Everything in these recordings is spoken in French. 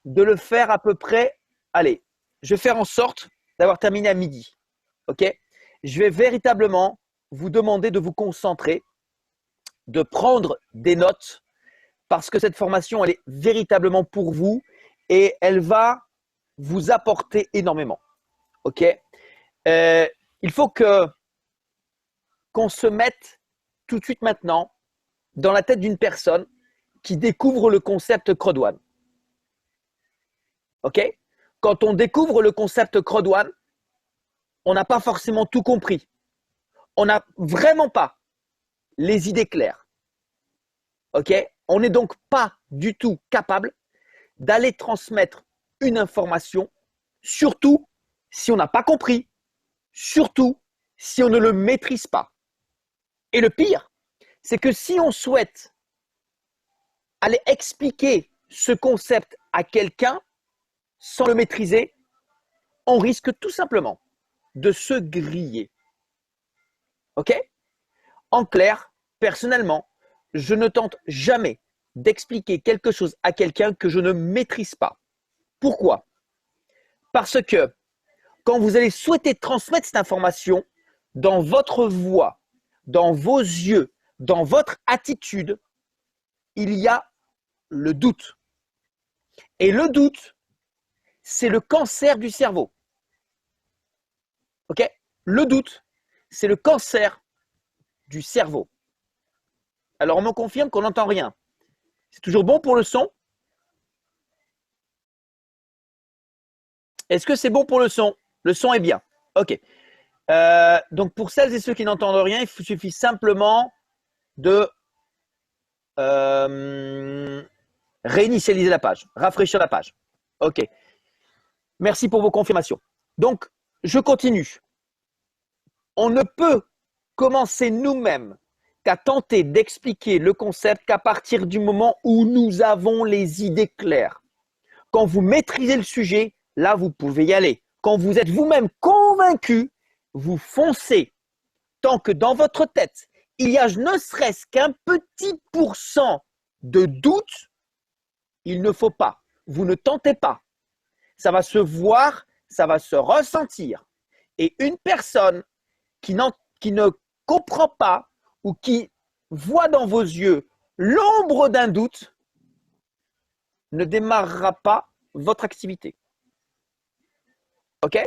de le faire à peu près. Allez, je vais faire en sorte d'avoir terminé à midi. OK? Je vais véritablement vous demander de vous concentrer, de prendre des notes parce que cette formation, elle est véritablement pour vous et elle va vous apporter énormément. OK? Il faut qu'on se mette tout de suite maintenant dans la tête d'une personne qui découvre le concept Crowd1. OK? Quand on découvre le concept Crowd1, on n'a pas forcément tout compris. On n'a vraiment pas les idées claires. OK? On n'est donc pas du tout capable d'aller transmettre une information, surtout si on n'a pas compris, surtout si on ne le maîtrise pas. Et le pire, c'est que si on souhaite aller expliquer ce concept à quelqu'un sans le maîtriser, on risque tout simplement de se griller. OK? En clair, personnellement, je ne tente jamais d'expliquer quelque chose à quelqu'un que je ne maîtrise pas. Pourquoi? Parce que quand vous allez souhaiter transmettre cette information, dans votre voix, dans vos yeux, dans votre attitude, il y a le doute. Et le doute, c'est le cancer du cerveau. OK? Le doute, c'est le cancer du cerveau. Alors, on me confirme qu'on n'entend rien. C'est toujours bon pour le son? Est-ce que c'est bon pour le son? Le son est bien. OK. Donc, pour celles et ceux qui n'entendent rien, il suffit simplement de réinitialiser la page, rafraîchir la page. OK. Merci pour vos confirmations. Donc, je continue. On ne peut commencer nous-mêmes qu'à tenter d'expliquer le concept qu'à partir du moment où nous avons les idées claires. Quand vous maîtrisez le sujet, là, vous pouvez y aller. Quand vous êtes vous-même convaincu, vous foncez. Tant que dans votre tête, il y a ne serait-ce qu'un petit pourcent de doute, il ne faut pas. Vous ne tentez pas. Ça va se voir, ça va se ressentir. Et une personne qui ne comprend pas ou qui voit dans vos yeux l'ombre d'un doute ne démarrera pas votre activité. OK?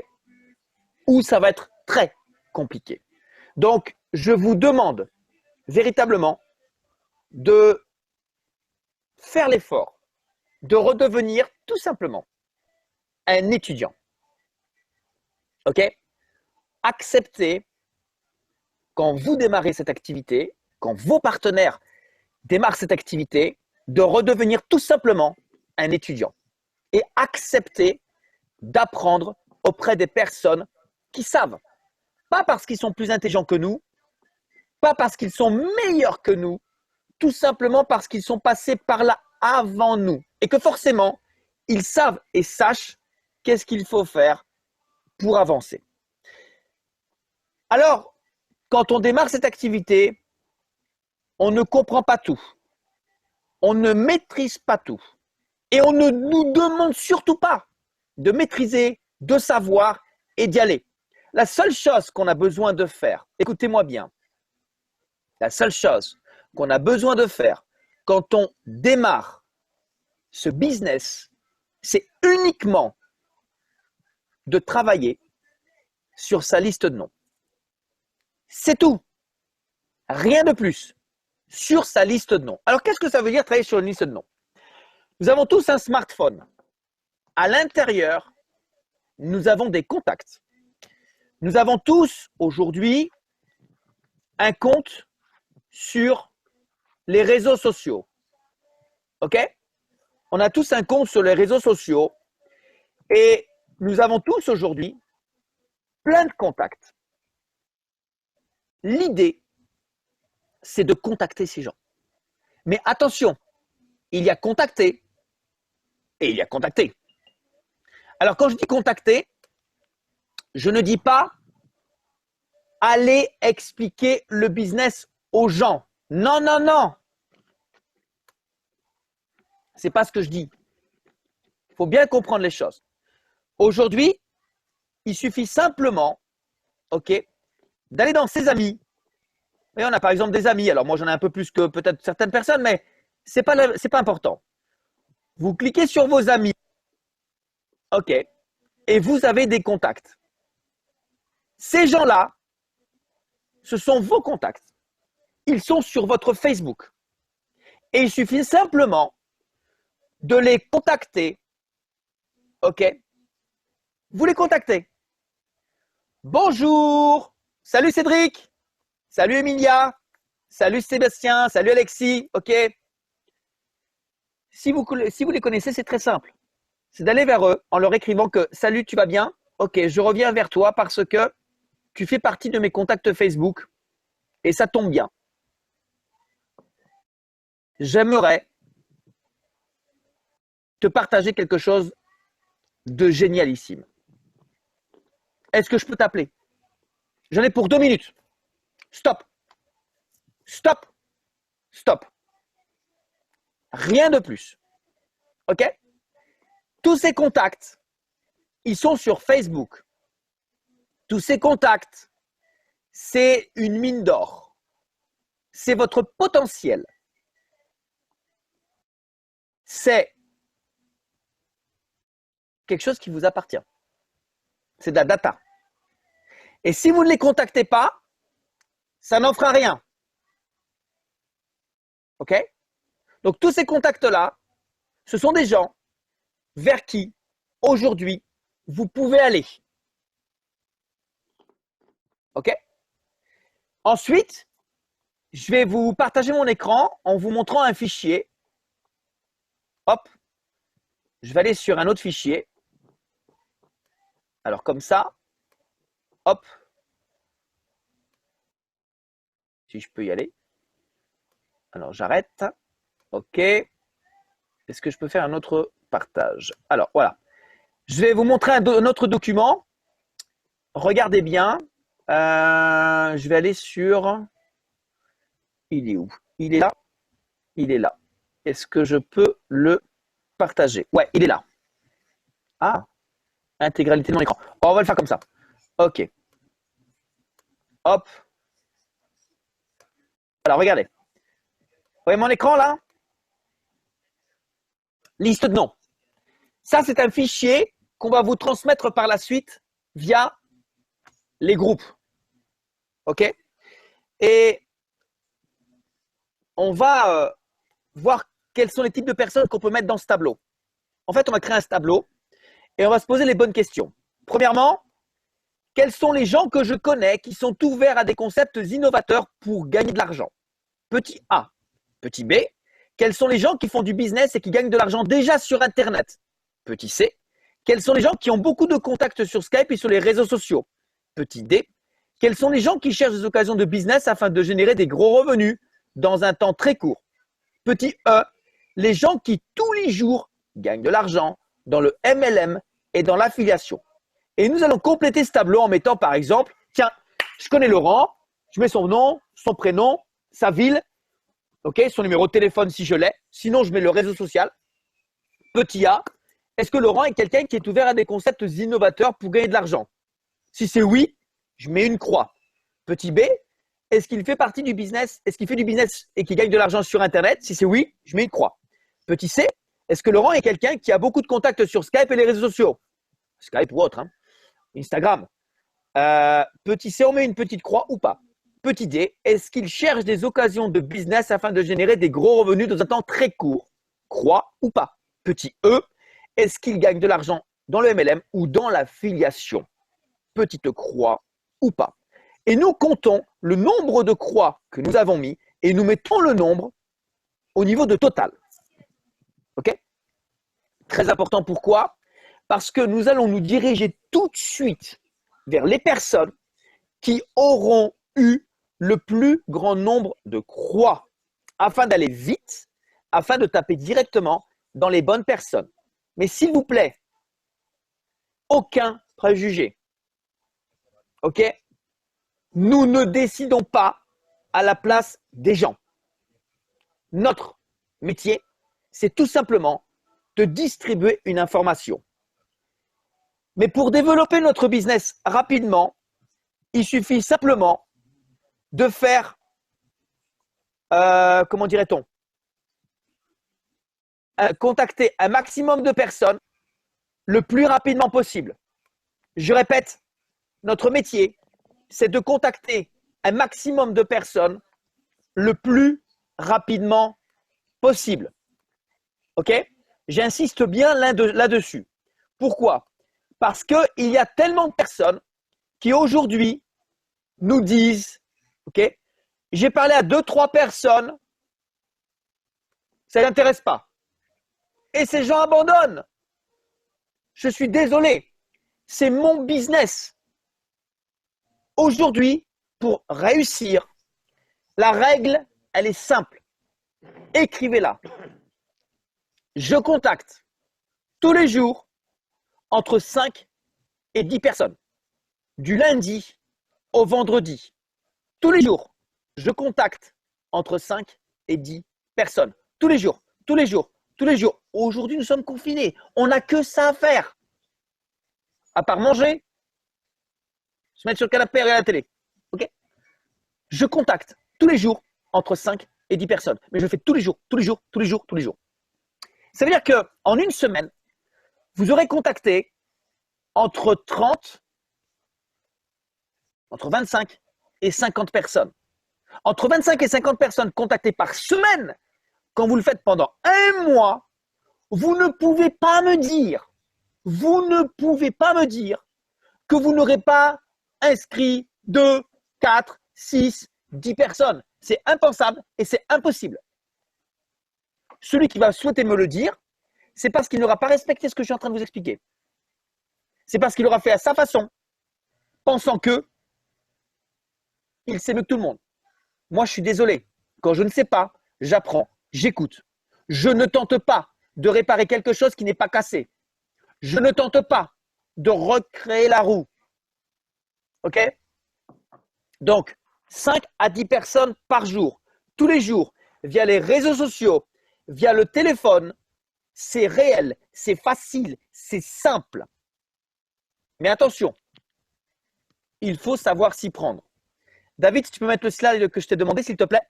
Ou ça va être très compliqué. Donc, je vous demande véritablement de faire l'effort de redevenir tout simplement un étudiant. OK? Acceptez quand vous démarrez cette activité, quand vos partenaires démarrent cette activité, de redevenir tout simplement un étudiant. Et acceptez d'apprendre auprès des personnes qui savent. Pas parce qu'ils sont plus intelligents que nous, pas parce qu'ils sont meilleurs que nous, tout simplement parce qu'ils sont passés par là avant nous. Et que forcément, ils savent et sachent qu'est-ce qu'il faut faire pour avancer. Alors, quand on démarre cette activité, on ne comprend pas tout. On ne maîtrise pas tout. Et on ne nous demande surtout pas de maîtriser, de savoir et d'y aller. La seule chose qu'on a besoin de faire, écoutez-moi bien, la seule chose qu'on a besoin de faire quand on démarre ce business, c'est uniquement de travailler sur sa liste de noms. C'est tout. Rien de plus. Sur sa liste de noms. Alors, qu'est-ce que ça veut dire travailler sur une liste de noms? Nous avons tous un smartphone. À l'intérieur, nous avons des contacts. Nous avons tous aujourd'hui un compte sur les réseaux sociaux. OK? On a tous un compte sur les réseaux sociaux et nous avons tous aujourd'hui plein de contacts. L'idée, c'est de contacter ces gens. Mais attention, il y a contacter et il y a contacter. Alors, quand je dis contacter, je ne dis pas aller expliquer le business aux gens. Non, non, non. C'est pas ce que je dis. Il faut bien comprendre les choses. Aujourd'hui, il suffit simplement, ok, d'aller dans ses amis. Et on a par exemple des amis. Alors moi, j'en ai un peu plus que peut-être certaines personnes, mais c'est pas important. Vous cliquez sur vos amis, ok, et vous avez des contacts. Ces gens-là, ce sont vos contacts. Ils sont sur votre Facebook. Et il suffit simplement de les contacter, ok. Vous les contactez. Bonjour, salut Cédric, salut Emilia, salut Sébastien, salut Alexis, ok. Si vous les connaissez, c'est très simple. C'est d'aller vers eux en leur écrivant que « Salut, tu vas bien? Ok, je reviens vers toi parce que tu fais partie de mes contacts Facebook et ça tombe bien. J'aimerais te partager quelque chose de génialissime. Est-ce que je peux t'appeler? J'en ai pour 2 minutes. Stop. Stop. Stop. Rien de plus. Ok? Tous ces contacts, ils sont sur Facebook. Tous ces contacts, c'est une mine d'or. C'est votre potentiel. C'est quelque chose qui vous appartient. C'est de la data. Et si vous ne les contactez pas, ça n'en fera rien. OK? Donc, tous ces contacts-là, ce sont des gens vers qui, aujourd'hui, vous pouvez aller. OK? Ensuite, je vais vous partager mon écran en vous montrant un fichier. Hop. Je vais aller sur un autre fichier. Alors, comme ça. Hop. Si je peux y aller. Alors, j'arrête. OK. Est-ce que je peux faire un autre partage? Alors, voilà. Je vais vous montrer un autre document. Regardez bien. Je vais aller sur… Il est où? Il est là. Il est là. Est-ce que je peux le partager? Ouais, il est là. Ah, intégralité de mon écran. Oh, on va le faire comme ça. OK. Hop. Alors, regardez. Vous voyez mon écran là? Liste de noms. Ça, c'est un fichier qu'on va vous transmettre par la suite via les groupes. OK? Et on va voir quels sont les types de personnes qu'on peut mettre dans ce tableau. En fait, on va créer un tableau et on va se poser les bonnes questions. Premièrement, quels sont les gens que je connais qui sont ouverts à des concepts innovateurs pour gagner de l'argent? Petit A. Petit B. Quels sont les gens qui font du business et qui gagnent de l'argent déjà sur Internet? Petit C. Quels sont les gens qui ont beaucoup de contacts sur Skype et sur les réseaux sociaux? Petit D. Quels sont les gens qui cherchent des occasions de business afin de générer des gros revenus dans un temps très court? Petit E. Les gens qui tous les jours gagnent de l'argent dans le MLM et dans l'affiliation. Et nous allons compléter ce tableau en mettant par exemple, tiens, je connais Laurent, je mets son nom, son prénom, sa ville, ok, son numéro de téléphone si je l'ai, sinon je mets le réseau social. Petit A, est-ce que Laurent est quelqu'un qui est ouvert à des concepts innovateurs pour gagner de l'argent? Si c'est oui, je mets une croix. Petit B, est-ce qu'il fait partie du business? Est-ce qu'il fait du business et qu'il gagne de l'argent sur Internet? Si c'est oui, je mets une croix. Petit C, est-ce que Laurent est quelqu'un qui a beaucoup de contacts sur Skype et les réseaux sociaux? Skype ou autre, hein. Instagram. Petit C, on met une petite croix ou pas? Petit D, est-ce qu'il cherche des occasions de business afin de générer des gros revenus dans un temps très court? Croix ou pas? Petit E, est-ce qu'il gagne de l'argent dans le MLM ou dans l'affiliation? Petite croix ou pas? Et nous comptons le nombre de croix que nous avons mis et nous mettons le nombre au niveau de total. OK? Très important, pourquoi? Parce que nous allons nous diriger tout de suite vers les personnes qui auront eu le plus grand nombre de croix afin d'aller vite, afin de taper directement dans les bonnes personnes. Mais s'il vous plaît, aucun préjugé. OK? Nous ne décidons pas à la place des gens. Notre métier, c'est tout simplement de distribuer une information. Mais pour développer notre business rapidement, il suffit simplement de faire, comment dirait-on, contacter un maximum de personnes le plus rapidement possible. Je répète, notre métier, c'est de contacter un maximum de personnes le plus rapidement possible. OK? J'insiste bien là-dessus. Pourquoi? Parce qu'il y a tellement de personnes qui aujourd'hui nous disent, OK, j'ai parlé à 2-3 personnes, ça ne l'intéresse pas. Et ces gens abandonnent. Je suis désolé, c'est mon business. Aujourd'hui, pour réussir, la règle, elle est simple. Écrivez-la. Je contacte tous les jours entre 5 et 10 personnes. Du lundi au vendredi. Tous les jours, je contacte entre 5 et 10 personnes. Tous les jours, tous les jours, tous les jours. Aujourd'hui, nous sommes confinés. On n'a que ça à faire. À part manger, se mettre sur le canapé et regarder la télé. OK? Je contacte tous les jours entre 5 et 10 personnes. Mais je le fais tous les jours, tous les jours, tous les jours, tous les jours. Ça veut dire qu'en une semaine, vous aurez contacté entre 25 et 50 personnes. Entre 25 et 50 personnes contactées par semaine, quand vous le faites pendant un mois, vous ne pouvez pas me dire que vous n'aurez pas inscrit 2, 4, 6, 10 personnes. C'est impensable et c'est impossible. Celui qui va souhaiter me le dire, c'est parce qu'il n'aura pas respecté ce que je suis en train de vous expliquer. C'est parce qu'il aura fait à sa façon, pensant que il sait mieux que tout le monde. Moi, je suis désolé. Quand je ne sais pas, j'apprends, j'écoute. Je ne tente pas de réparer quelque chose qui n'est pas cassé. Je ne tente pas de recréer la roue. OK? Donc, 5 à 10 personnes par jour, tous les jours, via les réseaux sociaux, via le téléphone, c'est réel, c'est facile, c'est simple. Mais attention, il faut savoir s'y prendre. David, si tu peux mettre le slide que je t'ai demandé, s'il te plaît.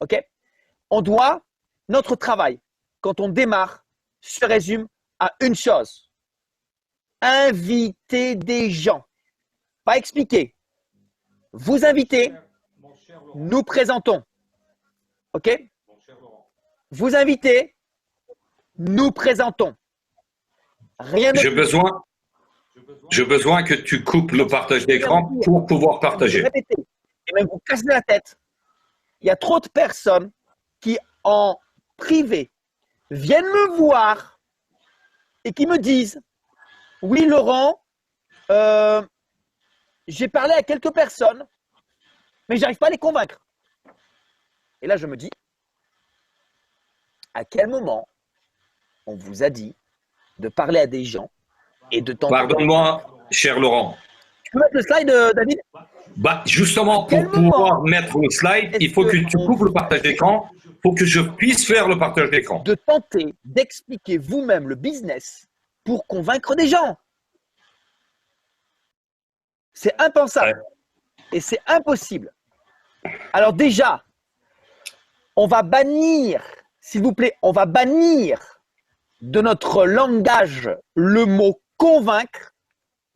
OK? Notre travail, quand on démarre, se résume à une chose. Inviter des gens. Pas expliquer. Vous invitez, nous présentons. OK? Vous invitez, nous présentons. Rien de J'ai besoin que tu coupes le partage d'écran pour pouvoir partager. Répétez, et même vous cassez la tête. Il y a trop de personnes qui, en privé, viennent me voir et qui me disent « Oui, Laurent, j'ai parlé à quelques personnes, mais je n'arrive pas à les convaincre. » Et là, je me dis « À quel moment on vous a dit de parler à des gens et de tenter… » Pardonne-moi, cher Laurent. Tu peux mettre le slide, David? Justement, pour pouvoir mettre le slide, il faut que tu coupes le partage d'écran pour que je puisse faire le partage d'écran. De tenter d'expliquer vous-même le business pour convaincre des gens. C'est impensable et c'est impossible. Alors déjà, on va bannir, s'il vous plaît, on va bannir de notre langage le mot convaincre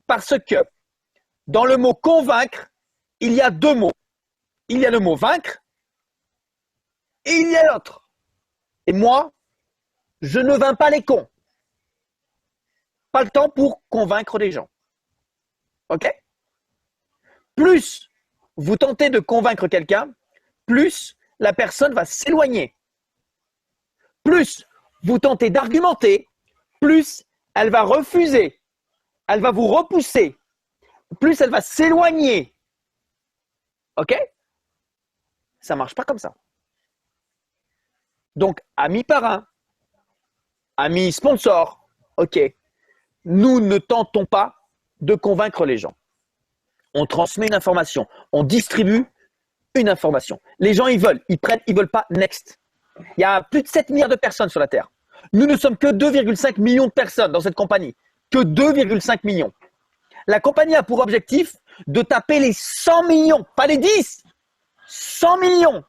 parce que dans le mot convaincre, il y a deux mots. Il y a le mot vaincre et il y a l'autre. Et moi, je ne vains pas les cons. Pas le temps pour convaincre les gens. OK? Plus vous tentez de convaincre quelqu'un, plus la personne va s'éloigner. Plus vous tentez d'argumenter, plus elle va refuser. Elle va vous repousser. Plus elle va s'éloigner. OK? Ça ne marche pas comme ça. Donc, amis parrains, amis sponsors, OK, nous ne tentons pas de convaincre les gens. On transmet une information, on distribue une information. Les gens, ils veulent, ils prennent, ils veulent pas, next. Il y a plus de 7 milliards de personnes sur la Terre. Nous ne sommes que 2,5 millions de personnes dans cette compagnie. Que 2,5 millions. La compagnie a pour objectif de taper les 100 millions, pas les 10, 100 millions.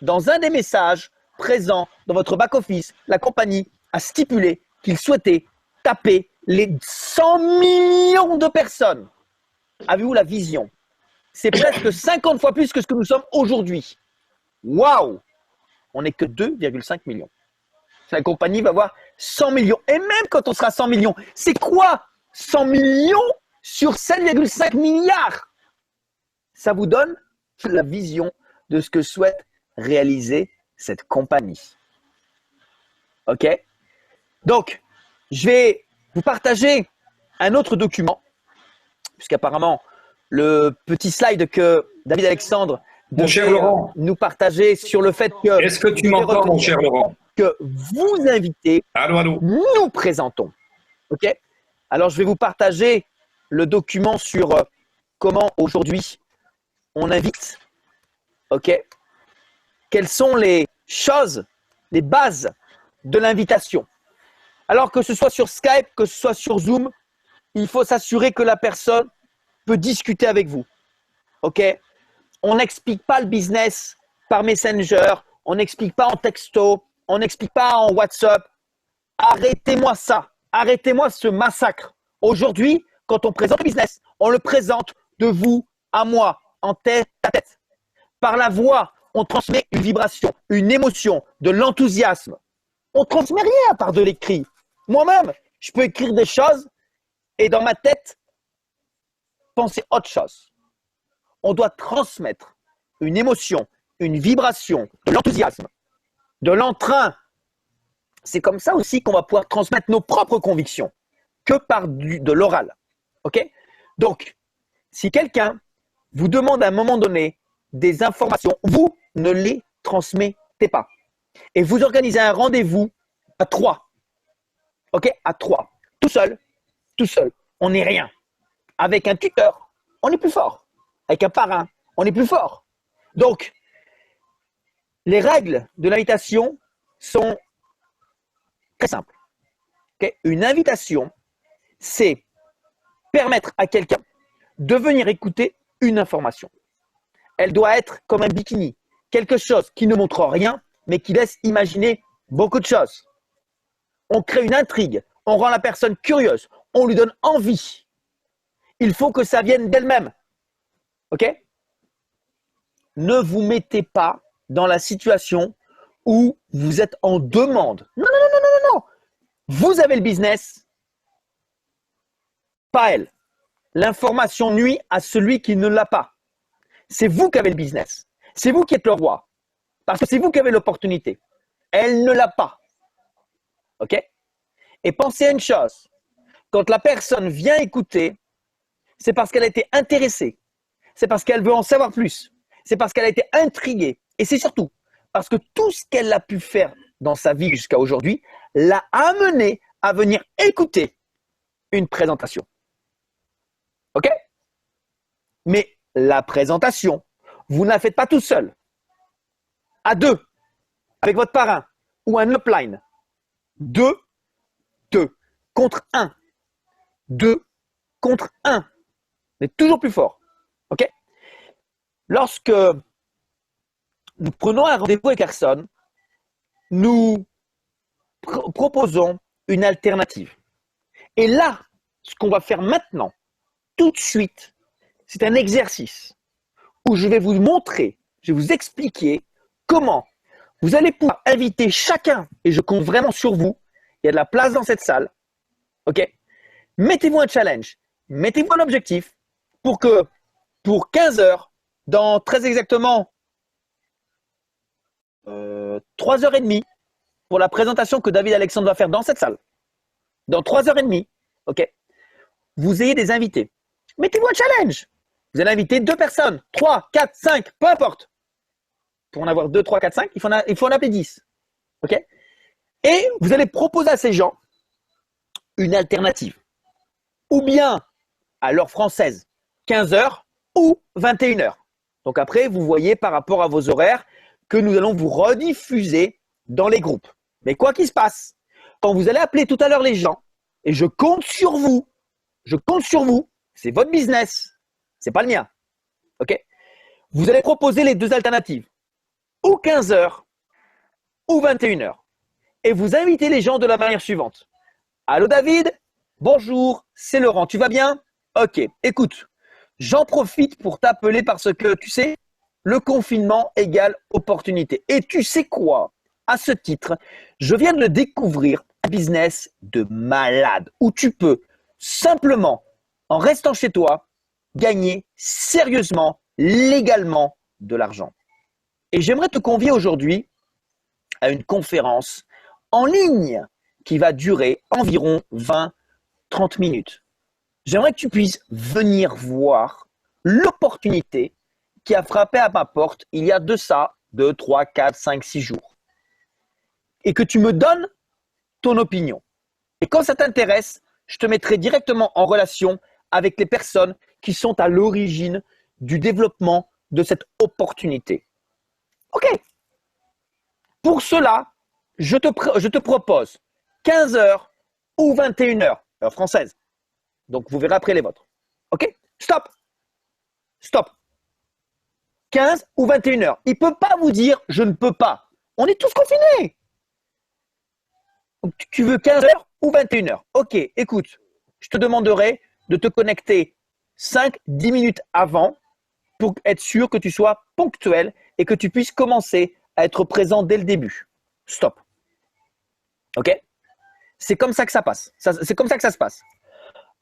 Dans un des messages présents dans votre back-office, la compagnie a stipulé qu'il souhaitait taper les 100 millions de personnes. Avez-vous la vision? C'est presque 50 fois plus que ce que nous sommes aujourd'hui. Waouh! On n'est que 2,5 millions. La compagnie va avoir 100 millions. Et même quand on sera 100 millions, c'est quoi 100 millions sur 7,5 milliards? Ça vous donne la vision de ce que souhaite réaliser cette compagnie. OK? Donc, je vais vous partager un autre document, puisqu'apparemment, le petit slide que David Alexandre nous partageait sur le fait que… Est-ce que tu m'entends, mon cher Laurent? Que vous invitez, allô. Nous présentons. OK? Alors, je vais vous partager le document sur comment aujourd'hui on invite. OK? Quelles sont les choses, les bases de l'invitation? Alors que ce soit sur Skype, que ce soit sur Zoom, il faut s'assurer que la personne peut discuter avec vous. OK? On n'explique pas le business par Messenger, on n'explique pas en texto, on n'explique pas en WhatsApp. Arrêtez-moi ça. Arrêtez-moi ce massacre. Aujourd'hui, quand on présente le business, on le présente de vous à moi, en tête à tête. Par la voix, on transmet une vibration, une émotion, de l'enthousiasme. On ne transmet rien à part de l'écrit. Moi-même, je peux écrire des choses et dans ma tête, penser autre chose. On doit transmettre une émotion, une vibration, de l'enthousiasme, de l'entrain. C'est comme ça aussi qu'on va pouvoir transmettre nos propres convictions, que par de l'oral. OK? Donc, si quelqu'un vous demande à un moment donné des informations, vous ne les transmettez pas. Et vous organisez un rendez-vous à 3. OK? À 3. Tout seul, on n'est rien. Avec un tuteur, on est plus fort. Avec un parrain, on est plus fort. Donc, les règles de l'invitation sont très simples. Okay? Une invitation, c'est permettre à quelqu'un de venir écouter une information. Elle doit être comme un bikini, quelque chose qui ne montre rien, mais qui laisse imaginer beaucoup de choses. On crée une intrigue, on rend la personne curieuse, on lui donne envie. Il faut que ça vienne d'elle-même. OK? Ne vous mettez pas dans la situation où vous êtes en demande. Non, non, non, non, non, non. Vous avez le business, pas elle. L'information nuit à celui qui ne l'a pas. C'est vous qui avez le business. C'est vous qui êtes le roi. Parce que c'est vous qui avez l'opportunité. Elle ne l'a pas. OK? Et pensez à une chose. Quand la personne vient écouter, c'est parce qu'elle a été intéressée. C'est parce qu'elle veut en savoir plus. C'est parce qu'elle a été intriguée. Et c'est surtout parce que tout ce qu'elle a pu faire dans sa vie jusqu'à aujourd'hui l'a amenée à venir écouter une présentation. OK? Mais la présentation, vous ne la faites pas tout seul. À 2, avec votre parrain ou un upline. 2 contre 1. 2 contre 1. Mais toujours plus fort. OK? Lorsque nous prenons un rendez-vous avec personne, nous proposons une alternative. Et là, ce qu'on va faire maintenant, tout de suite, c'est un exercice où je vais vous montrer, je vais vous expliquer comment vous allez pouvoir inviter chacun, et je compte vraiment sur vous, il y a de la place dans cette salle, ok? Mettez-vous un challenge, mettez-vous un objectif pour que, pour 15 heures, dans très exactement 3h30, pour la présentation que David Alexandre va faire dans cette salle, dans 3h30, ok, vous ayez des invités. Mettez-vous un challenge. Vous allez inviter 2 personnes, 3, 4, 5, peu importe. Pour en avoir 2, 3, 4, 5, il faut en appeler 10. OK? Et vous allez proposer à ces gens une alternative. Ou bien à l'heure française, 15h ou 21h. Donc après, vous voyez par rapport à vos horaires que nous allons vous rediffuser dans les groupes. Mais quoi qu'il se passe, quand vous allez appeler tout à l'heure les gens, et je compte sur vous, c'est votre business, c'est pas le mien. Ok? Vous allez proposer les deux alternatives, ou 15 heures, ou 21 heures. Et vous invitez les gens de la manière suivante. Allô David, bonjour, c'est Laurent, tu vas bien? Ok, écoute, j'en profite pour t'appeler parce que, tu sais, le confinement égale opportunité. Et tu sais quoi? À ce titre, je viens de découvrir un business de malade où tu peux simplement, en restant chez toi, gagner sérieusement, légalement de l'argent. Et j'aimerais te convier aujourd'hui à une conférence en ligne qui va durer environ 20-30 minutes. J'aimerais que tu puisses venir voir l'opportunité qui a frappé à ma porte il y a de ça 2, 3, 4, 5, 6 jours. Et que tu me donnes ton opinion. Et quand ça t'intéresse, je te mettrai directement en relation avec les personnes qui sont à l'origine du développement de cette opportunité. Ok. Pour cela, je te propose 15 heures ou 21 heures, heure française. Donc, vous verrez après les vôtres. Ok? Stop. Stop. 15 ou 21 heures. Il ne peut pas vous dire « je ne peux pas ». On est tous confinés. Donc, tu veux 15 heures ou 21 heures. Ok, écoute, je te demanderai de te connecter 5-10 minutes avant pour être sûr que tu sois ponctuel et que tu puisses commencer à être présent dès le début. Stop. Ok? C'est comme ça que ça passe. C'est comme ça que ça se passe.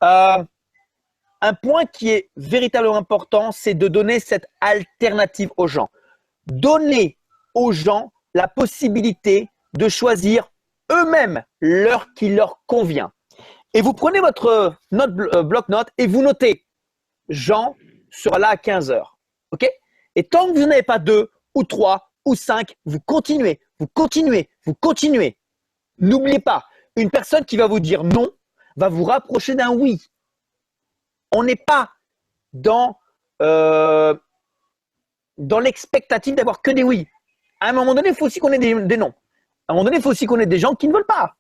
Un point qui est véritablement important, c'est de donner cette alternative aux gens. Donner aux gens la possibilité de choisir eux-mêmes l'heure qui leur convient. Et vous prenez votre bloc-notes et vous notez Jean sera là à 15 heures. Ok? Et tant que vous n'avez pas 2 ou 3 ou 5, vous continuez, vous continuez, vous continuez. N'oubliez pas, une personne qui va vous dire non va vous rapprocher d'un oui. On n'est pas dans l'expectative d'avoir que des oui. À un moment donné, il faut aussi qu'on ait des non. À un moment donné, il faut aussi qu'on ait des gens qui ne veulent pas.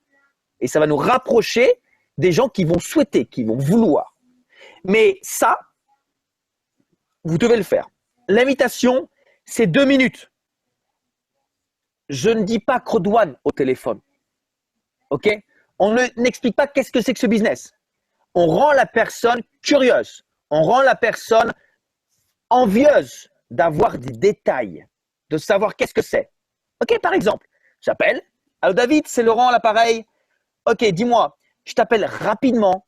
Et ça va nous rapprocher des gens qui vont souhaiter, qui vont vouloir. Mais ça, vous devez le faire. L'invitation, c'est 2 minutes. Je ne dis pas CRODONE au téléphone. Ok? On n'explique pas qu'est-ce que c'est que ce business. On rend la personne curieuse. On rend la personne envieuse d'avoir des détails, de savoir qu'est-ce que c'est. Ok, par exemple, j'appelle. Allô David, c'est Laurent à l'appareil. Ok, dis-moi, je t'appelle rapidement.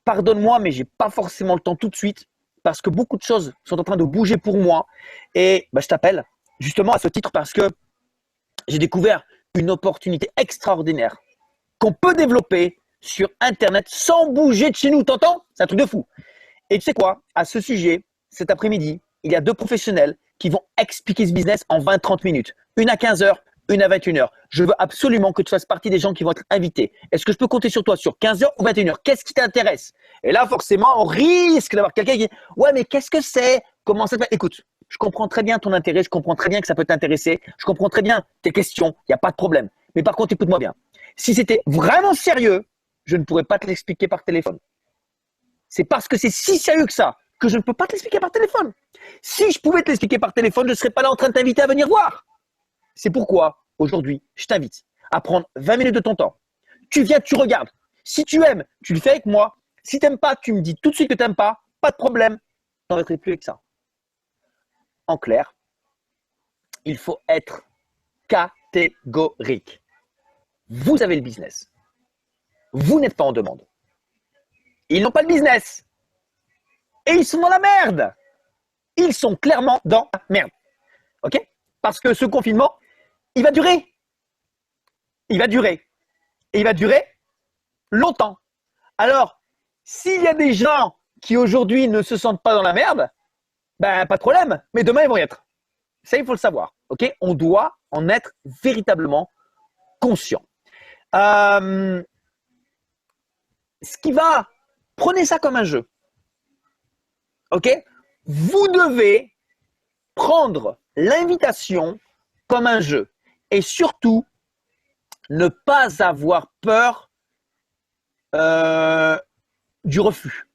Pardonne-moi, mais je n'ai pas forcément le temps tout de suite parce que beaucoup de choses sont en train de bouger pour moi. Et je t'appelle justement à ce titre parce que j'ai découvert une opportunité extraordinaire qu'on peut développer sur Internet sans bouger de chez nous. T'entends? C'est un truc de fou. Et tu sais quoi? À ce sujet, cet après-midi, il y a 2 professionnels qui vont expliquer ce business en 20-30 minutes. Une à 15 heures, une à 21 heures. Je veux absolument que tu fasses partie des gens qui vont être invités. Est-ce que je peux compter sur toi sur 15 heures ou 21 heures? Qu'est-ce qui t'intéresse? Et là, forcément, on risque d'avoir quelqu'un qui dit « Ouais, mais qu'est-ce que c'est? Comment ça se fait ?» Écoute, je comprends très bien ton intérêt, je comprends très bien que ça peut t'intéresser, je comprends très bien tes questions, il n'y a pas de problème. Mais par contre, écoute-moi bien. Si c'était vraiment sérieux, je ne pourrais pas te l'expliquer par téléphone. C'est parce que c'est si sérieux que ça que je ne peux pas te l'expliquer par téléphone. Si je pouvais te l'expliquer par téléphone, je ne serais pas là en train de t'inviter à venir voir. C'est pourquoi, aujourd'hui, je t'invite à prendre 20 minutes de ton temps. Tu viens, tu regardes. Si tu aimes, tu le fais avec moi. Si tu n'aimes pas, tu me dis tout de suite que tu n'aimes pas. Pas de problème. Je n'arrêterai plus avec ça. En clair, il faut être catégorique. Vous avez le business. Vous n'êtes pas en demande. Ils n'ont pas de business. Et ils sont dans la merde. Ils sont clairement dans la merde. Ok? Parce que ce confinement, il va durer. Il va durer. Et il va durer longtemps. Alors, s'il y a des gens qui aujourd'hui ne se sentent pas dans la merde, pas de problème. Mais demain, ils vont y être. Ça, il faut le savoir. Ok? On doit en être véritablement conscient. Ce qui va, prenez ça comme un jeu. Ok? Vous devez prendre l'invitation comme un jeu. Et surtout, Ne pas avoir peur du refus.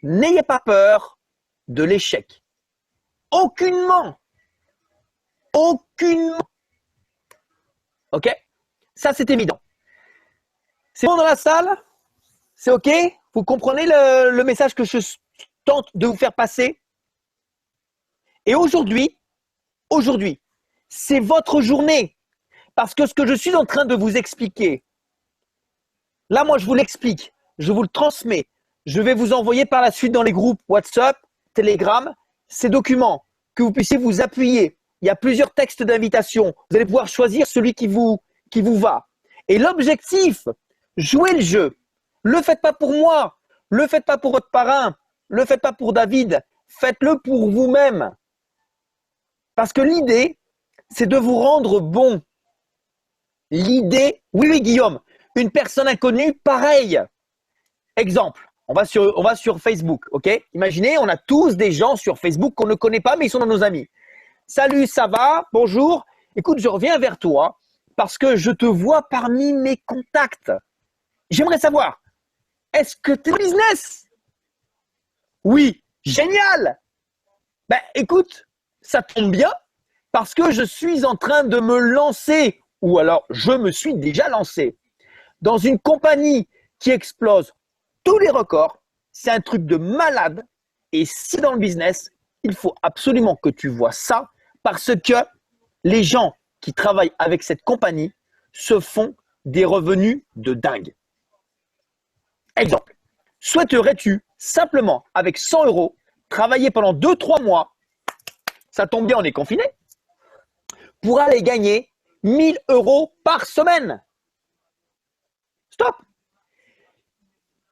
N'ayez pas peur de l'échec. Aucunement. Aucunement. OK? Ça, c'est évident. C'est bon dans la salle? C'est OK? Vous comprenez le message que je tente de vous faire passer? Et aujourd'hui, c'est votre journée. Parce que ce que je suis en train de vous expliquer, là, moi, je vous l'explique. Je vous le transmets. Je vais vous envoyer par la suite dans les groupes WhatsApp, Telegram, ces documents, que vous puissiez vous appuyer. Il y a plusieurs textes d'invitation. Vous allez pouvoir choisir celui qui vous va. Et l'objectif, jouez le jeu. Ne le faites pas pour moi. Ne le faites pas pour votre parrain. Ne le faites pas pour David. Faites-le pour vous-même. Parce que l'idée, c'est de vous rendre bon. L'idée, oui, Guillaume, une personne inconnue, pareil. Exemple, on va sur Facebook, ok? Imaginez, on a tous des gens sur Facebook qu'on ne connaît pas, mais ils sont dans nos amis. Salut, ça va? Bonjour. Écoute, je reviens vers toi parce que je te vois parmi mes contacts. J'aimerais savoir, est-ce que tu es business? Oui, génial. Ben, écoute, ça tombe bien parce que je suis en train de me lancer, ou alors je me suis déjà lancé dans une compagnie qui explose tous les records. C'est un truc de malade. Et si dans le business, il faut absolument que tu vois ça parce que les gens qui travaillent avec cette compagnie se font des revenus de dingue. Exemple, souhaiterais-tu simplement avec 100 € travailler pendant 2-3 mois, ça tombe bien, on est confiné, pour aller gagner 1000 € par semaine? Stop.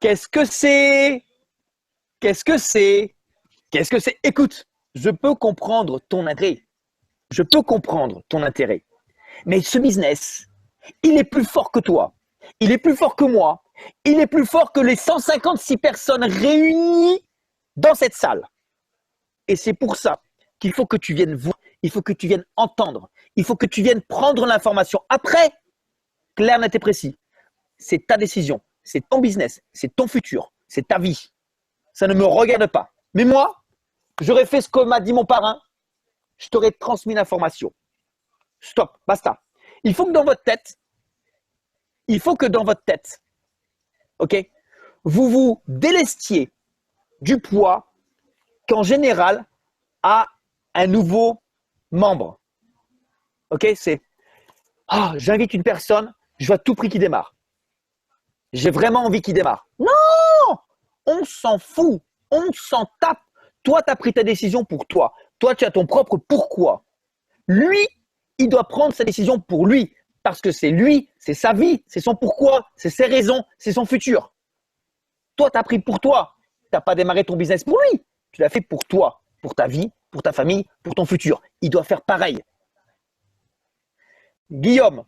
Qu'est-ce que c'est? Qu'est-ce que c'est? Qu'est-ce que c'est? Écoute, je peux comprendre ton intérêt. Je peux comprendre ton intérêt. Mais ce business, il est plus fort que toi. Il est plus fort que moi. Il est plus fort que les 156 personnes réunies dans cette salle. Et c'est pour ça qu'il faut que tu viennes voir, il faut que tu viennes entendre, il faut que tu viennes prendre l'information. Après, clair, net et précis, c'est ta décision, c'est ton business, c'est ton futur, c'est ta vie. Ça ne me regarde pas. Mais moi, j'aurais fait ce que m'a dit mon parrain, je t'aurais transmis l'information. Stop, basta. Il faut que dans votre tête, ok, vous vous délestiez du poids qu'en général a un nouveau membre. Ok, c'est j'invite une personne, je veux à tout prix qu'il démarre. J'ai vraiment envie qu'il démarre. Non, on s'en fout, on s'en tape. Toi, tu as pris ta décision pour toi. Toi, tu as ton propre pourquoi. Lui, il doit prendre sa décision pour lui. Parce que c'est lui, c'est sa vie, c'est son pourquoi, c'est ses raisons, c'est son futur. Toi, tu as pris pour toi. Tu n'as pas démarré ton business pour lui. Tu l'as fait pour toi, pour ta vie, pour ta famille, pour ton futur. Il doit faire pareil. Guillaume,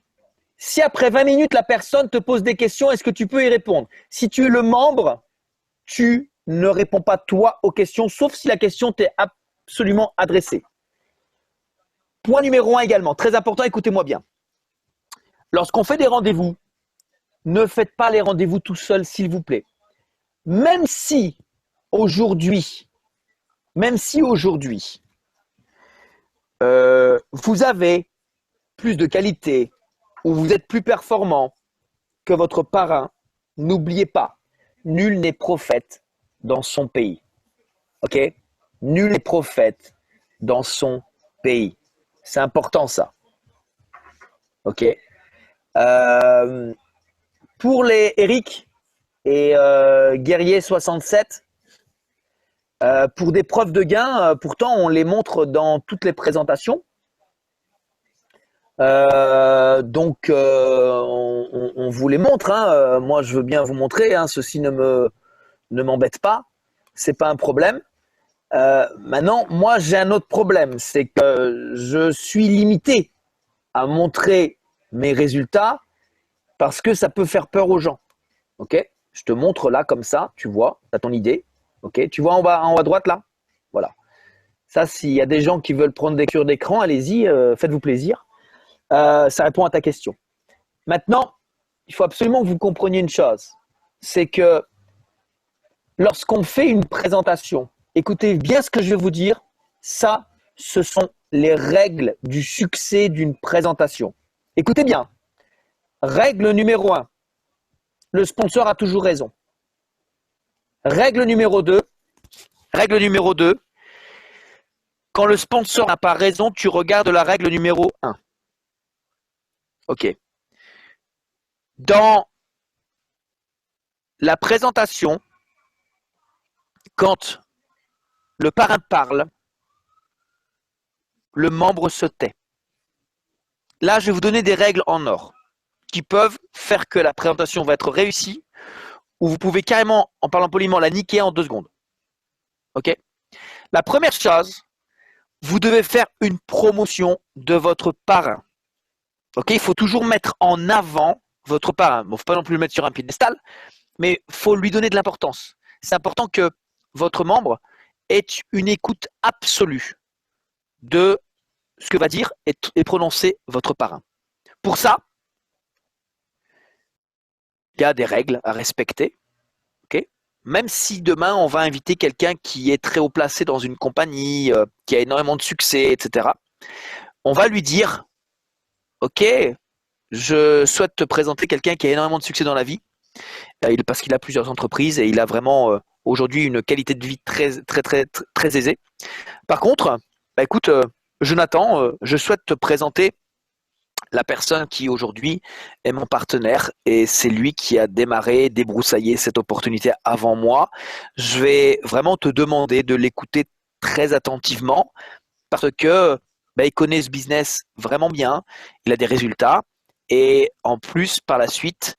si après 20 minutes, la personne te pose des questions, est-ce que tu peux y répondre? Si tu es le membre, tu ne réponds pas toi aux questions, sauf si la question t'est absolument adressée. Point numéro 1 également, très important, écoutez-moi bien. Lorsqu'on fait des rendez-vous, ne faites pas les rendez-vous tout seul, s'il vous plaît. Même si aujourd'hui, vous avez plus de qualité ou vous êtes plus performant que votre parrain, n'oubliez pas, nul n'est prophète dans son pays. Ok? Nul n'est prophète dans son pays. C'est important ça. Ok? Pour les Eric et Guerrier 67, pour des preuves de gain, pourtant on les montre dans toutes les présentations. Donc on vous les montre. Hein. Moi je veux bien vous montrer. Hein. Ceci ne m'embête pas. C'est pas un problème. Maintenant, moi j'ai un autre problème, c'est que je suis limité à montrer mes résultats parce que ça peut faire peur aux gens. Ok? Je te montre là comme ça, tu vois, tu as ton idée. Ok? Tu vois en haut à droite là? Voilà. Ça, s'il y a des gens qui veulent prendre des captures d'écran, allez-y, faites-vous plaisir. Ça répond à ta question. Maintenant, il faut absolument que vous compreniez une chose. C'est que lorsqu'on fait une présentation, écoutez bien ce que je vais vous dire. Ça, ce sont les règles du succès d'une présentation. Écoutez bien. Règle numéro 1. Le sponsor a toujours raison. Règle numéro 2. Quand le sponsor n'a pas raison, tu regardes la règle numéro 1. OK. Dans la présentation, quand le parrain parle, le membre se tait. Là, je vais vous donner des règles en or qui peuvent faire que la présentation va être réussie ou vous pouvez carrément, en parlant poliment, la niquer en 2 secondes. OK? La première chose, vous devez faire une promotion de votre parrain. OK? Il faut toujours mettre en avant votre parrain. Bon, il ne faut pas non plus le mettre sur un piédestal, mais il faut lui donner de l'importance. C'est important que votre membre ait une écoute absolue de ce que va dire et prononcer votre parrain. Pour ça, il y a des règles à respecter. Okay? Même si demain, on va inviter quelqu'un qui est très haut placé dans une compagnie, qui a énormément de succès, etc., on va lui dire « Ok, je souhaite te présenter quelqu'un qui a énormément de succès dans la vie, parce qu'il a plusieurs entreprises et il a vraiment aujourd'hui une qualité de vie très aisée. Par contre, écoute, Jonathan, je souhaite te présenter la personne qui aujourd'hui est mon partenaire et c'est lui qui a débroussaillé cette opportunité avant moi. Je vais vraiment te demander de l'écouter très attentivement parce que il connaît ce business vraiment bien, il a des résultats et en plus par la suite,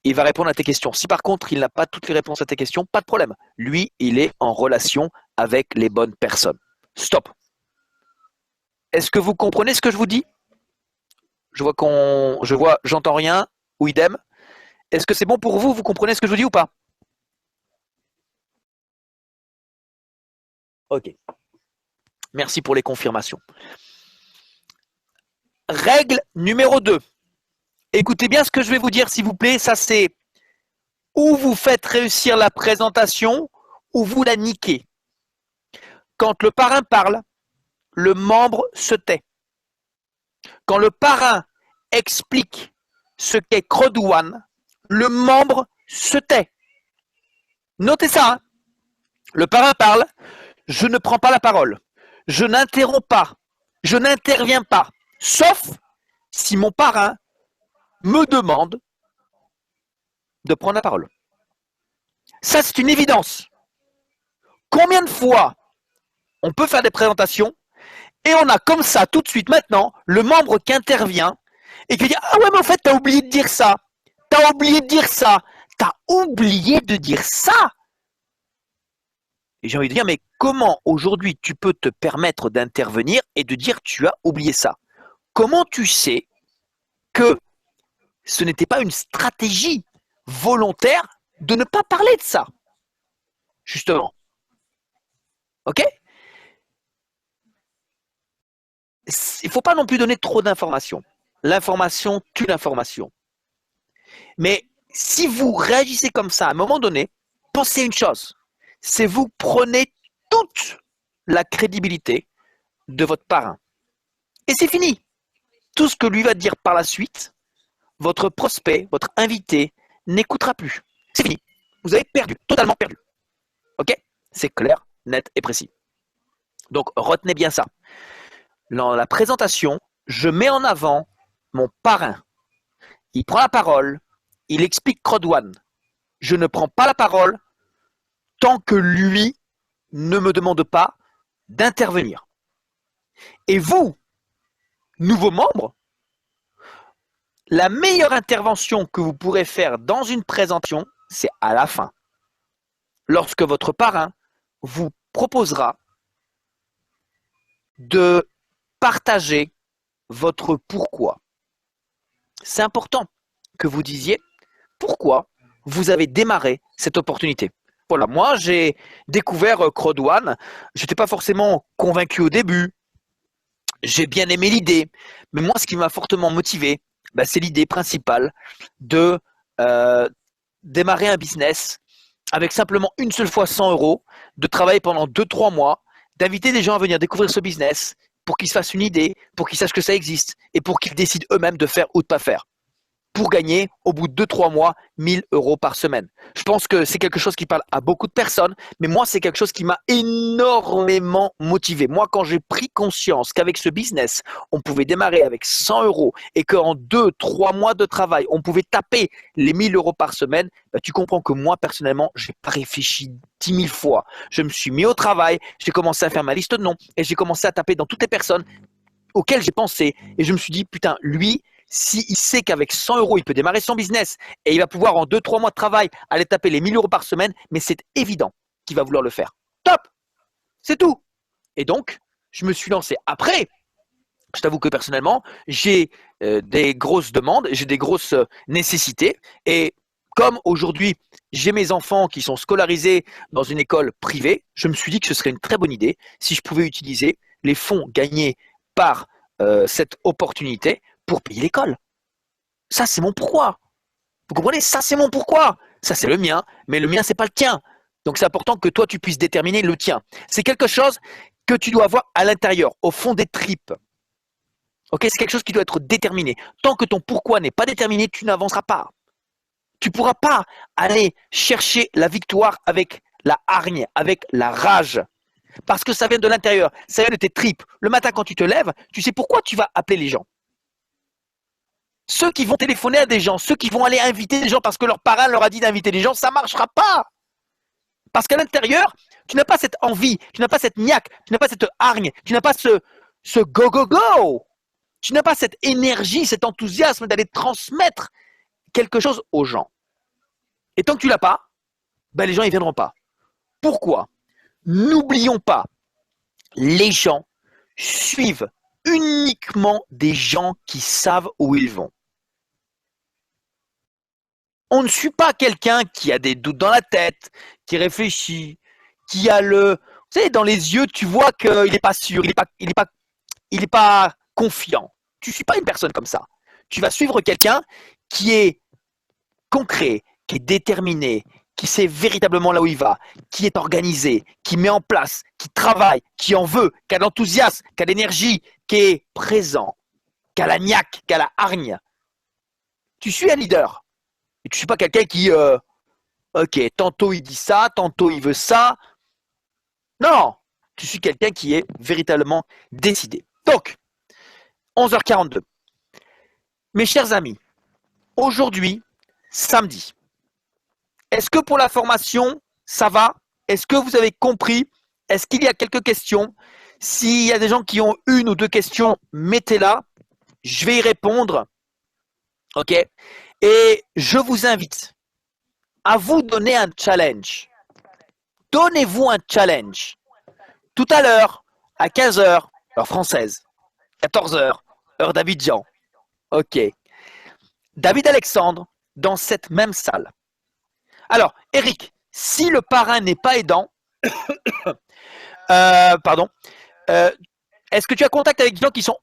il va répondre à tes questions. Si par contre il n'a pas toutes les réponses à tes questions, pas de problème. Lui, il est en relation avec les bonnes personnes. Stop. Est-ce que vous comprenez ce que je vous dis ? J'entends rien, ou idem. Est-ce que c'est bon pour vous ? Vous comprenez ce que je vous dis ou pas ? Ok. Merci pour les confirmations. Règle numéro 2. Écoutez bien ce que je vais vous dire, s'il vous plaît. Ça, c'est ou vous faites réussir la présentation, ou vous la niquez. Quand le parrain parle, le membre se tait. Quand le parrain explique ce qu'est CROD1, le membre se tait. Notez ça. Hein. Le parrain parle, je ne prends pas la parole. Je n'interromps pas. Je n'interviens pas. Sauf si mon parrain me demande de prendre la parole. Ça, c'est une évidence. Combien de fois on peut faire des présentations et on a comme ça, tout de suite, maintenant, le membre qui intervient et qui dit « Ah ouais, mais en fait, t'as oublié de dire ça. T'as oublié de dire ça. T'as oublié de dire ça. » Et j'ai envie de dire, mais comment aujourd'hui tu peux te permettre d'intervenir et de dire « Tu as oublié ça ?» Comment tu sais que ce n'était pas une stratégie volontaire de ne pas parler de ça, justement. Ok ? Il ne faut pas non plus donner trop d'informations. L'information tue l'information. Mais si vous réagissez comme ça, à un moment donné, pensez une chose, c'est vous prenez toute la crédibilité de votre parrain. Et c'est fini. Tout ce que lui va dire par la suite, votre prospect, votre invité, n'écoutera plus. C'est fini. Vous avez perdu, totalement perdu. Ok ? C'est clair, net et précis. Donc, retenez bien ça. Dans la présentation, je mets en avant mon parrain. Il prend la parole, il explique CROD1. Je ne prends pas la parole tant que lui ne me demande pas d'intervenir. Et vous, nouveaux membres, la meilleure intervention que vous pourrez faire dans une présentation, c'est à la fin. Lorsque votre parrain vous proposera de partager votre pourquoi. C'est important que vous disiez pourquoi vous avez démarré cette opportunité. Voilà, moi j'ai découvert CROD1, je n'étais pas forcément convaincu au début, j'ai bien aimé l'idée, mais moi ce qui m'a fortement motivé Ben, c'est l'idée principale de démarrer un business avec simplement une seule fois 100 euros, de travailler pendant 2-3 mois, d'inviter des gens à venir découvrir ce business pour qu'ils se fassent une idée, pour qu'ils sachent que ça existe et pour qu'ils décident eux-mêmes de faire ou de pas faire, pour gagner au bout de 2-3 mois 1000 euros par semaine. Je pense que c'est quelque chose qui parle à beaucoup de personnes, mais moi, c'est quelque chose qui m'a énormément motivé. Moi, quand j'ai pris conscience qu'avec ce business, on pouvait démarrer avec 100 euros et qu'en 2-3 mois de travail, on pouvait taper les 1000 euros par semaine, bah, tu comprends que moi, personnellement, je n'ai pas réfléchi 10 000 fois. Je me suis mis au travail, j'ai commencé à faire ma liste de noms et j'ai commencé à taper dans toutes les personnes auxquelles j'ai pensé. Et je me suis dit, putain, lui, s'il sait qu'avec 100 euros, il peut démarrer son business et il va pouvoir en 2-3 mois de travail aller taper les 1000 euros par semaine, mais c'est évident qu'il va vouloir le faire. Top! C'est tout. Et donc, je me suis lancé. Après, je t'avoue que personnellement, j'ai des grosses demandes, j'ai des grosses nécessités. Et comme aujourd'hui, j'ai mes enfants qui sont scolarisés dans une école privée, je me suis dit que ce serait une très bonne idée si je pouvais utiliser les fonds gagnés par cette opportunité pour payer l'école. Ça, c'est mon pourquoi. Vous comprenez? Ça, c'est mon pourquoi. Ça, c'est le mien, mais le mien, c'est pas le tien. Donc, c'est important que toi, tu puisses déterminer le tien. C'est quelque chose que tu dois avoir à l'intérieur, au fond des tripes. Ok? C'est quelque chose qui doit être déterminé. Tant que ton pourquoi n'est pas déterminé, tu n'avanceras pas. Tu ne pourras pas aller chercher la victoire avec la hargne, avec la rage. Parce que ça vient de l'intérieur, ça vient de tes tripes. Le matin, quand tu te lèves, tu sais pourquoi tu vas appeler les gens. Ceux qui vont téléphoner à des gens, ceux qui vont aller inviter des gens parce que leur parrain leur a dit d'inviter des gens, ça ne marchera pas. Parce qu'à l'intérieur, tu n'as pas cette envie, tu n'as pas cette niaque, tu n'as pas cette hargne, tu n'as pas ce go, go, go. Tu n'as pas cette énergie, cet enthousiasme d'aller transmettre quelque chose aux gens. Et tant que tu ne l'as pas, ben les gens ne viendront pas. Pourquoi? N'oublions pas, les gens suivent uniquement des gens qui savent où ils vont. On ne suit pas quelqu'un qui a des doutes dans la tête, qui réfléchit, qui a le... Vous savez, dans les yeux, tu vois qu'il n'est pas sûr, il n'est pas confiant. Tu ne suis pas une personne comme ça. Tu vas suivre quelqu'un qui est concret, qui est déterminé, qui sait véritablement là où il va, qui est organisé, qui met en place, qui travaille, qui en veut, qui a de l'enthousiasme, qui a de l'énergie, qui est présent, qui a la niaque, qui a la hargne. Tu suis un leader. Et tu ne suis pas quelqu'un qui, ok, tantôt il dit ça, tantôt il veut ça. Non, tu suis quelqu'un qui est véritablement décidé. Donc, 11h42. Mes chers amis, aujourd'hui, samedi, est-ce que pour la formation, ça va? Est-ce que vous avez compris? Est-ce qu'il y a quelques questions? S'il y a des gens qui ont une ou deux questions, mettez-la. Je vais y répondre. Ok? Et je vous invite à vous donner un challenge. Donnez-vous un challenge. Tout à l'heure, à 15h, heure française, 14h, heure d'Abidjan. Ok. David Alexandre, dans cette même salle. Alors, Eric, si le parrain n'est pas aidant, est-ce que tu as contact avec des gens qui sont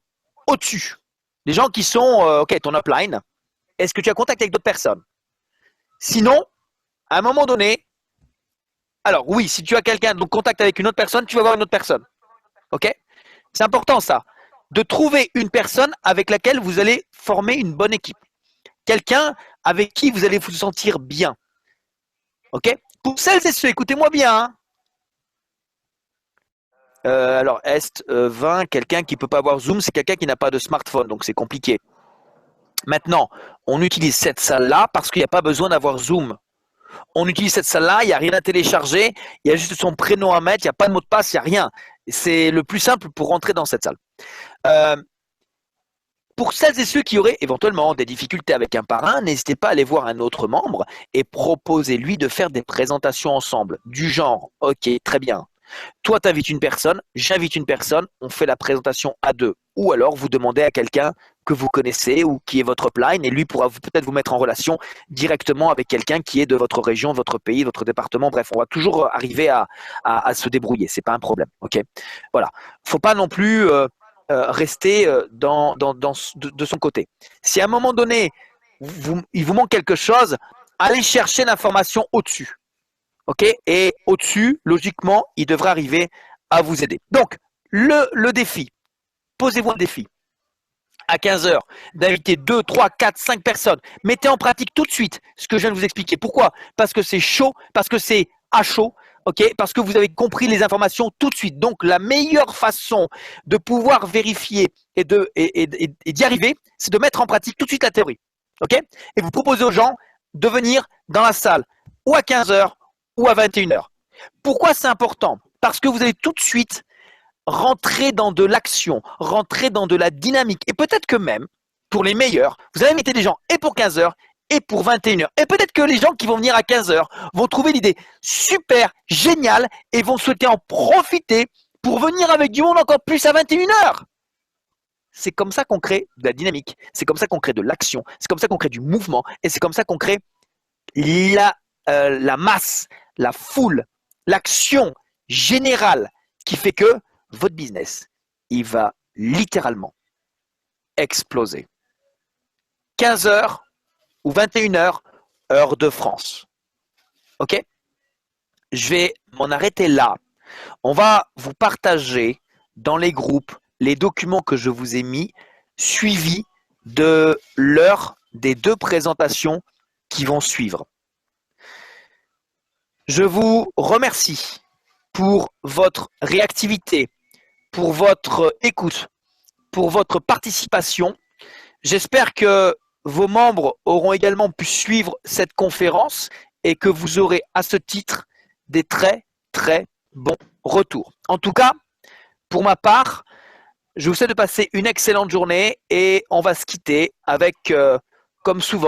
au-dessus? Des gens qui sont, ok, ton upline. Est-ce que tu as contact avec d'autres personnes? Sinon, à un moment donné, alors oui, si tu as quelqu'un, donc contact avec une autre personne, tu vas voir une autre personne. Ok? C'est important ça, de trouver une personne avec laquelle vous allez former une bonne équipe. Quelqu'un avec qui vous allez vous sentir bien. Ok? Pour celles et ceux, écoutez-moi bien. Hein. Alors, Est 20, quelqu'un qui ne peut pas avoir Zoom, c'est quelqu'un qui n'a pas de smartphone, donc c'est compliqué. Maintenant, on utilise cette salle-là parce qu'il n'y a pas besoin d'avoir Zoom. On utilise cette salle-là, il n'y a rien à télécharger, il y a juste son prénom à mettre, il n'y a pas de mot de passe, il n'y a rien. C'est le plus simple pour rentrer dans cette salle. Pour celles et ceux qui auraient éventuellement des difficultés avec un parrain, n'hésitez pas à aller voir un autre membre et proposez-lui de faire des présentations ensemble. Du genre, ok, très bien. Toi, tu invites une personne, j'invite une personne, on fait la présentation à deux. Ou alors, vous demandez à quelqu'un que vous connaissez ou qui est votre upline et lui pourra peut-être vous mettre en relation directement avec quelqu'un qui est de votre région, votre pays, votre département. Bref, on va toujours arriver à se débrouiller. C'est pas un problème. Ok. Voilà. Faut pas non plus rester de son côté. Si à un moment donné, il vous manque quelque chose, allez chercher l'information au-dessus. OK? Et au-dessus, logiquement, il devrait arriver à vous aider. Donc, le défi, posez-vous un défi. À 15 heures, d'inviter 2, 3, 4, 5 personnes. Mettez en pratique tout de suite ce que je viens de vous expliquer. Pourquoi? Parce que c'est chaud, parce que c'est à chaud, ok? Parce que vous avez compris les informations tout de suite. Donc, la meilleure façon de pouvoir vérifier et d'y arriver, c'est de mettre en pratique tout de suite la théorie. Ok? Et vous proposez aux gens de venir dans la salle ou à 15 heures ou à 21 heures. Pourquoi c'est important? Parce que vous allez tout de suite rentrer dans de l'action, rentrer dans de la dynamique. Et peut-être que même, pour les meilleurs, vous allez inviter des gens et pour 15 heures et pour 21 heures. Et peut-être que les gens qui vont venir à 15 heures vont trouver l'idée super, géniale et vont souhaiter en profiter pour venir avec du monde encore plus à 21 heures. C'est comme ça qu'on crée de la dynamique, c'est comme ça qu'on crée de l'action, c'est comme ça qu'on crée du mouvement et c'est comme ça qu'on crée la masse, la foule, l'action générale qui fait que votre business, il va littéralement exploser. 15 heures ou 21 heures, heure de France. OK? Je vais m'en arrêter là. On va vous partager dans les groupes les documents que je vous ai mis, suivis de l'heure des 2 présentations qui vont suivre. Je vous remercie pour votre réactivité, pour votre écoute, pour votre participation. J'espère que vos membres auront également pu suivre cette conférence et que vous aurez à ce titre des très très bons retours. En tout cas, pour ma part, je vous souhaite de passer une excellente journée et on va se quitter avec, comme souvent,